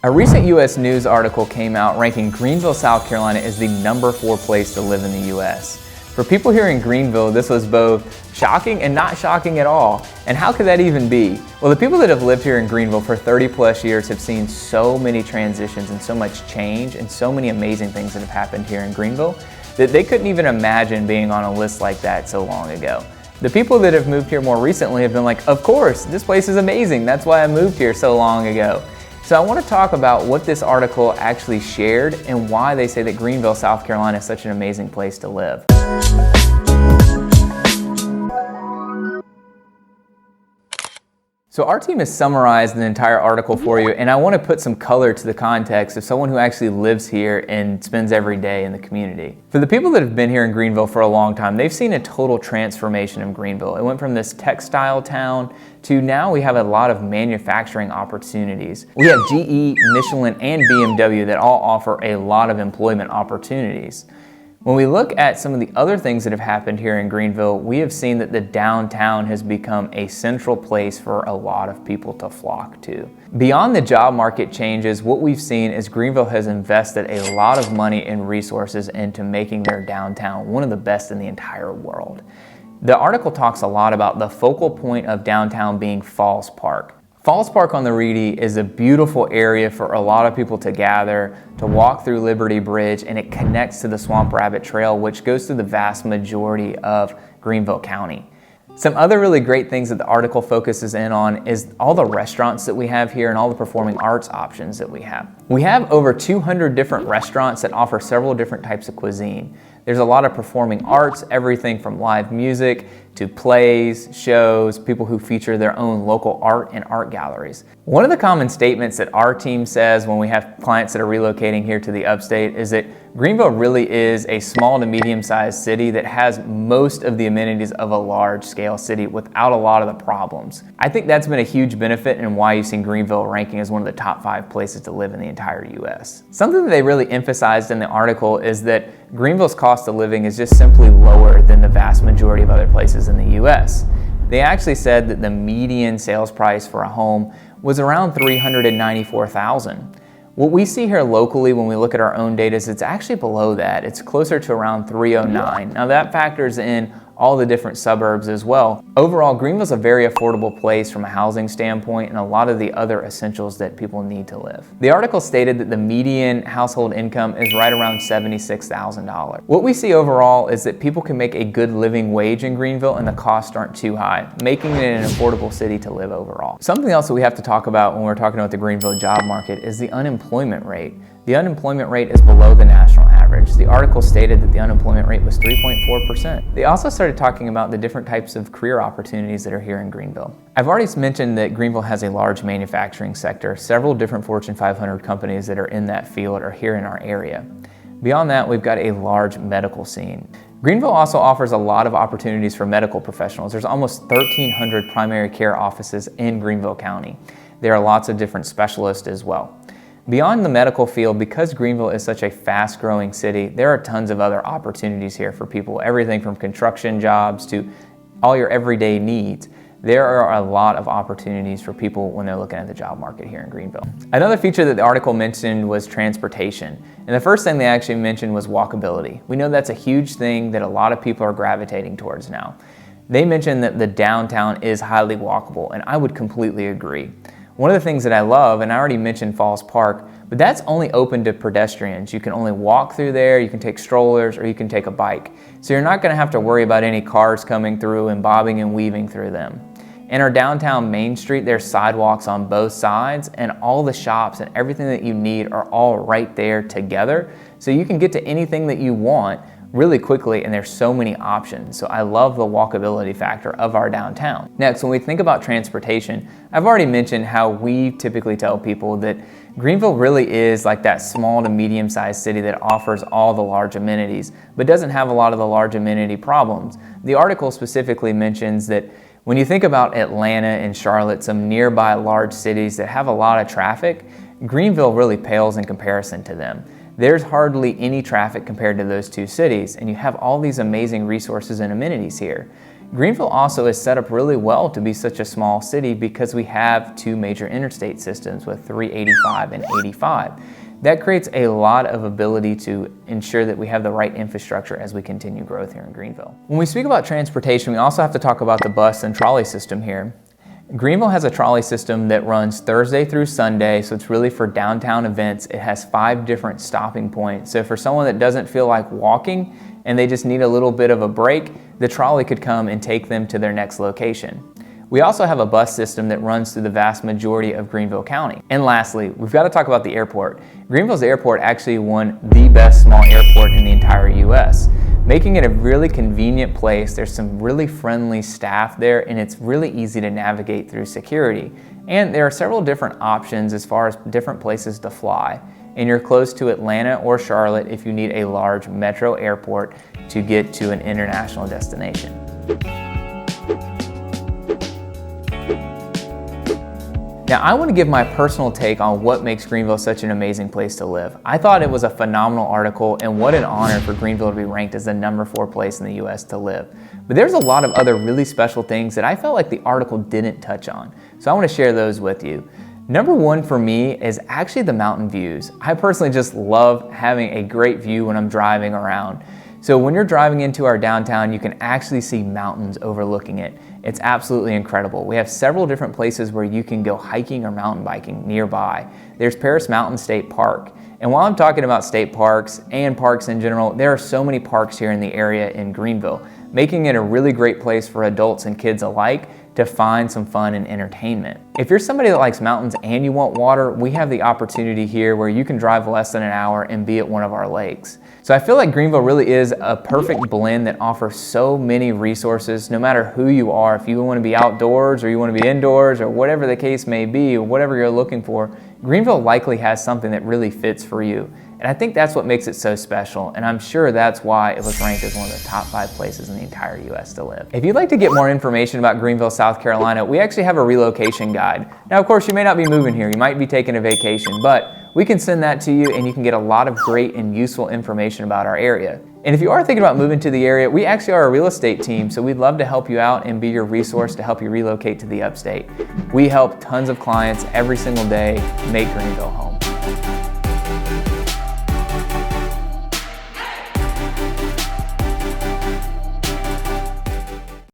A recent U.S. News article came out ranking Greenville, South Carolina as the #4 place to live in the U.S. For people here in Greenville, this was both shocking and not shocking at all. And how could that even be? Well, the people that have lived here in Greenville for 30 plus years have seen so many transitions and so much change and so many amazing things that have happened here in Greenville that they couldn't even imagine being on a list like that so long ago. The people that have moved here more recently have been like, of course, this place is amazing. That's why I moved here so long ago. So I want to talk about what this article actually shared and why they say that Greenville, South Carolina is such an amazing place to live. So our team has summarized the entire article for you, and I want to put some color to the context of someone who actually lives here and spends every day in the community. For the people that have been here in Greenville for a long time, they've seen a total transformation of Greenville. It went from this textile town to now we have a lot of manufacturing opportunities. We have GE, Michelin, and BMW that all offer a lot of employment opportunities. When we look at some of the other things that have happened here in Greenville, we have seen that the downtown has become a central place for a lot of people to flock to. Beyond the job market changes, what we've seen is Greenville has invested a lot of money and resources into making their downtown one of the best in the entire world. The article talks a lot about the focal point of downtown being Falls Park. Falls Park on the Reedy is a beautiful area for a lot of people to gather, to walk through Liberty Bridge, and it connects to the Swamp Rabbit Trail, which goes through the vast majority of Greenville County. Some other really great things that the article focuses in on is all the restaurants that we have here and all the performing arts options that we have. We have over 200 different restaurants that offer several different types of cuisine. There's a lot of performing arts, everything from live music to plays, shows, people who feature their own local art and art galleries. One of the common statements that our team says when we have clients that are relocating here to the upstate is that Greenville really is a small to medium-sized city that has most of the amenities of a large-scale city without a lot of the problems. I think that's been a huge benefit and why you've seen Greenville ranking as one of the top 5 places to live in the entire U.S. Something that they really emphasized in the article is that Greenville's cost of living is just simply lower than the vast majority of other places in the U.S. They actually said that the median sales price for a home was around $394,000. What we see here locally when we look at our own data is it's actually below that. It's closer to around $309,000. Now that factors in all the different suburbs as well. Overall, Greenville's a very affordable place from a housing standpoint and a lot of the other essentials that people need to live. The article stated that the median household income is right around $76,000. What we see overall is that people can make a good living wage in Greenville and the costs aren't too high, making it an affordable city to live overall. Something else that we have to talk about when we're talking about the Greenville job market is the unemployment rate. The unemployment rate is below the national average. The article stated that the unemployment rate was 3.4%. They also started talking about the different types of career opportunities that are here in Greenville. I've already mentioned that Greenville has a large manufacturing sector. Several different Fortune 500 companies that are in that field are here in our area. Beyond that, we've got a large medical scene. Greenville also offers a lot of opportunities for medical professionals. There's almost 1,300 primary care offices in Greenville County. There are lots of different specialists as well. Beyond the medical field, because Greenville is such a fast-growing city, there are tons of other opportunities here for people, everything from construction jobs to all your everyday needs. There are a lot of opportunities for people when they're looking at the job market here in Greenville. Another feature that the article mentioned was transportation. And the first thing they actually mentioned was walkability. We know that's a huge thing that a lot of people are gravitating towards now. They mentioned that the downtown is highly walkable, and I would completely agree. One of the things that I love, and I already mentioned Falls Park, but that's only open to pedestrians. You can only walk through there, you can take strollers, or you can take a bike. So you're not gonna have to worry about any cars coming through and bobbing and weaving through them. In our downtown Main Street, there's sidewalks on both sides, and all the shops and everything that you need are all right there together. So you can get to anything that you want really quickly, and there's so many options. So I love the walkability factor of our downtown. Next, when we think about transportation, I've already mentioned how we typically tell people that Greenville really is like that small to medium-sized city that offers all the large amenities, but doesn't have a lot of the large amenity problems. The article specifically mentions that when you think about Atlanta and Charlotte, some nearby large cities that have a lot of traffic, Greenville really pales in comparison to them. There's hardly any traffic compared to those two cities, and you have all these amazing resources and amenities here. Greenville also is set up really well to be such a small city because we have two major interstate systems with 385 and 85. That creates a lot of ability to ensure that we have the right infrastructure as we continue growth here in Greenville. When we speak about transportation, we also have to talk about the bus and trolley system here. Greenville has a trolley system that runs Thursday through Sunday, so it's really for downtown events. It has 5 different stopping points. So for someone that doesn't feel like walking and they just need a little bit of a break, the trolley could come and take them to their next location. We also have a bus system that runs through the vast majority of Greenville County. And lastly, we've got to talk about the airport. Greenville's airport actually won the best small airport in the entire US, making it a really convenient place. There's some really friendly staff there, and it's really easy to navigate through security. And there are several different options as far as different places to fly. And you're close to Atlanta or Charlotte if you need a large metro airport to get to an international destination. Now, I want to give my personal take on what makes Greenville such an amazing place to live. I thought it was a phenomenal article, and what an honor for Greenville to be ranked as the number 4 place in the US to live. But there's a lot of other really special things that I felt like the article didn't touch on. So I want to share those with you. Number 1 for me is actually the mountain views. I personally just love having a great view when I'm driving around. So when you're driving into our downtown, you can actually see mountains overlooking it. It's absolutely incredible. We have several different places where you can go hiking or mountain biking nearby. There's Paris Mountain State Park. And while I'm talking about state parks and parks in general, there are so many parks here in the area in Greenville, making it a really great place for adults and kids alike to find some fun and entertainment. If you're somebody that likes mountains and you want water, we have the opportunity here where you can drive less than an hour and be at one of our lakes. So I feel like Greenville really is a perfect blend that offers so many resources, no matter who you are. If you want to be outdoors or you want to be indoors or whatever the case may be, or whatever you're looking for, Greenville likely has something that really fits for you. And I think that's what makes it so special, and I'm sure that's why it was ranked as one of the top 5 places in the entire US to live. If you'd like to get more information about Greenville, South Carolina, we actually have a relocation guide. Now, of course, you may not be moving here, you might be taking a vacation, but we can send that to you and you can get a lot of great and useful information about our area. And if you are thinking about moving to the area, we actually are a real estate team, so we'd love to help you out and be your resource to help you relocate to the upstate. We help tons of clients every single day make Greenville home.